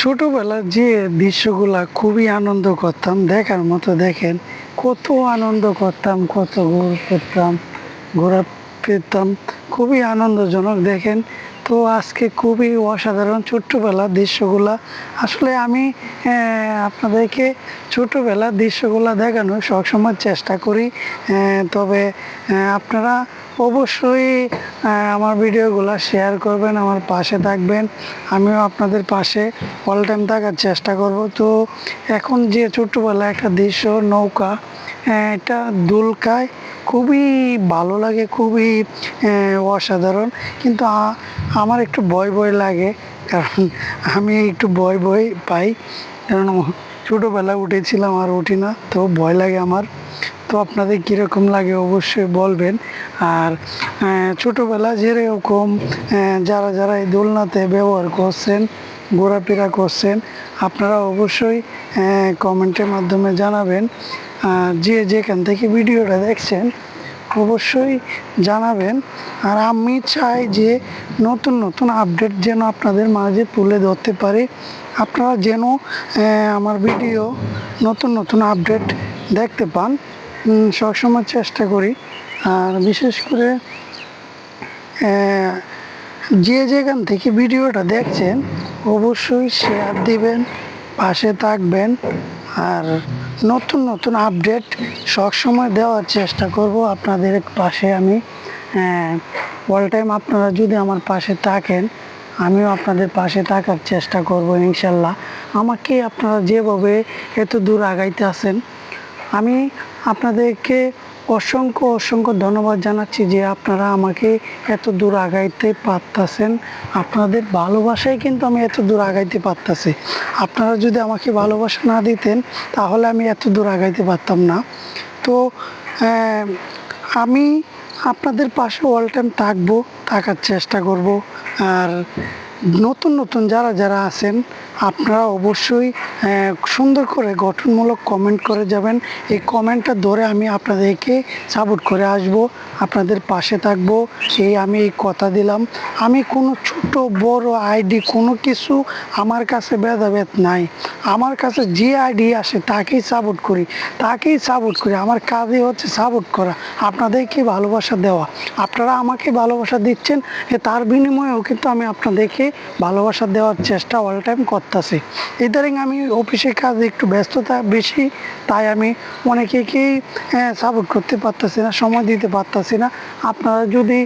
ছোটবেলার যে দৃশ্যগুলা খুবই আনন্দ করতাম দেখার মতো। দেখেন কত আনন্দ করতাম, কত করতাম, ঘোরা পেতাম, খুবই আনন্দজনক। দেখেন তো আজকে খুবই অসাধারণ ছোট্টবেলার দৃশ্যগুলা। আসলে আমি আপনাদেরকে ছোটবেলার দৃশ্যগুলা দেখানোর সবসময় চেষ্টা করি। তবে আপনারা অবশ্যই আমার ভিডিওগুলো শেয়ার করবেন, আমার পাশে থাকবেন, আমিও আপনাদের পাশে অল টাইম থাকার চেষ্টা করব। তো এখন যে ছোট্টবেলা একটা দৃশ্য নৌকা, এটা দোল খায়, খুবই ভালো লাগে, খুবই অসাধারণ। কিন্তু আমার একটু ভয় ভয় লাগে, কারণ আমি একটু ভয় ভয় পাই, কারণ ছোটোবেলায় উঠেছিলাম আর উঠি না, তো ভয় লাগে আমার। তো আপনাদের কীরকম লাগে অবশ্যই বলবেন। আর ছোটোবেলা যেরকম যারা যারা এই দোলনাতে ব্যবহার করছেন, ঘোরাফেরা করছেন, আপনারা অবশ্যই কমেন্টের মাধ্যমে জানাবেন। যে যেখান থেকে ভিডিওটা দেখছেন অবশ্যই জানাবেন। আর আমি চাই যে নতুন নতুন আপডেট যেন আপনাদের মাঝে তুলে ধরতে পারি, আপনারা যেন আমার ভিডিও নতুন নতুন আপডেট দেখতে পান, সবসময় চেষ্টা করি। আর বিশেষ করে যে যেখান থেকে ভিডিওটা দেখছেন অবশ্যই শেয়ার দিবেন, পাশে থাকবেন। আর নতুন নতুন আপডেট সবসময় দেওয়ার চেষ্টা করব আপনাদের পাশে। আমি অল টাইম আপনারা যদি আমার পাশে থাকেন, আমিও আপনাদের পাশে থাকার চেষ্টা করব ইনশাল্লাহ। আমাকে আপনারা যেভাবে এত দূর আগাইতে আছেন, আমি আপনাদেরকে অসংখ্য অসংখ্য ধন্যবাদ জানাচ্ছি যে আপনারা আমাকে এত দূর আগাইতে পারতেছেন। আপনাদের ভালোবাসায় কিন্তু আমি এত দূর আগাইতে পারতেছি। আপনারা যদি আমাকে ভালোবাসা না দিতেন তাহলে আমি এত দূর আগাইতে পারতাম না। তো আমি আপনাদের পাশে অল টাইম থাকবো, থাকার চেষ্টা করব। আর নতুন নতুন যারা যারা আছেন আপনারা অবশ্যই সুন্দর করে গঠনমূলক কমেন্ট করে যাবেন। এই কমেন্টটা ধরে আমি আপনাদেরকে সাপোর্ট করে আসব, আপনাদের পাশে থাকব। আমি এই কথা দিলাম। আমি কোনো ছোট বড় আইডি কোনো কিছু আমার কাছে ভেদাভেদ নাই। আমার কাছে যে আইডি আসে তাকেই সাপোর্ট করি, আমার কাজই হচ্ছে সাপোর্ট করা, আপনাদেরকে ভালোবাসা দেওয়া। আপনারা আমাকে ভালোবাসা দিচ্ছেন, তার বিনিময়েও কিন্তু আমি আপনাদেরকে ভালোবাসা দেওয়ার চেষ্টা অল টাইম করতেছি। ইদারিং আমি অফিসের কাজে একটু ব্যস্ততা বেশি, তাই আমি অনেকেকেই সাপোর্ট করতে পারতেছি না, সময় দিতে পারতেছি না। আপনারা যদি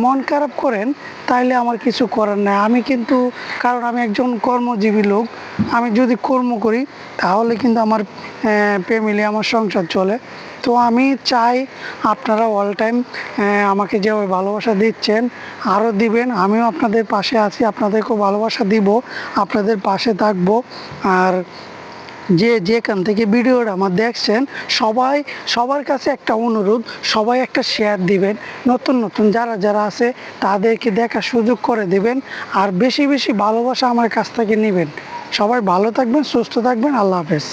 মন খারাপ করেন তাইলে আমার কিছু করার নাই। আমি কিন্তু, কারণ আমি একজন কর্মজীবী লোক, আমি যদি কর্ম করি তাহলে কিন্তু আমার ফ্যামিলি, আমার সংসার চলে। তো আমি চাই আপনারা অল টাইম আমাকে যেভাবে ভালোবাসা দিচ্ছেন আরও দিবেন। আমিও আপনাদের পাশে আছি, আপনাদেরকেও ভালোবাসা দিব, আপনাদের পাশে থাকবো। আর যে যেখান থেকে ভিডিওটা আমার দেখছেন সবার কাছে একটা অনুরোধ, সবাই একটা শেয়ার দিবেন। নতুন নতুন যারা যারা আছে তাদেরকে দেখার সুযোগ করে দিবেন। আর বেশি বেশি ভালোবাসা আমার কাছ থেকে নেবেন। সবাই ভালো থাকবেন, সুস্থ থাকবেন। আল্লাহ হাফেজ।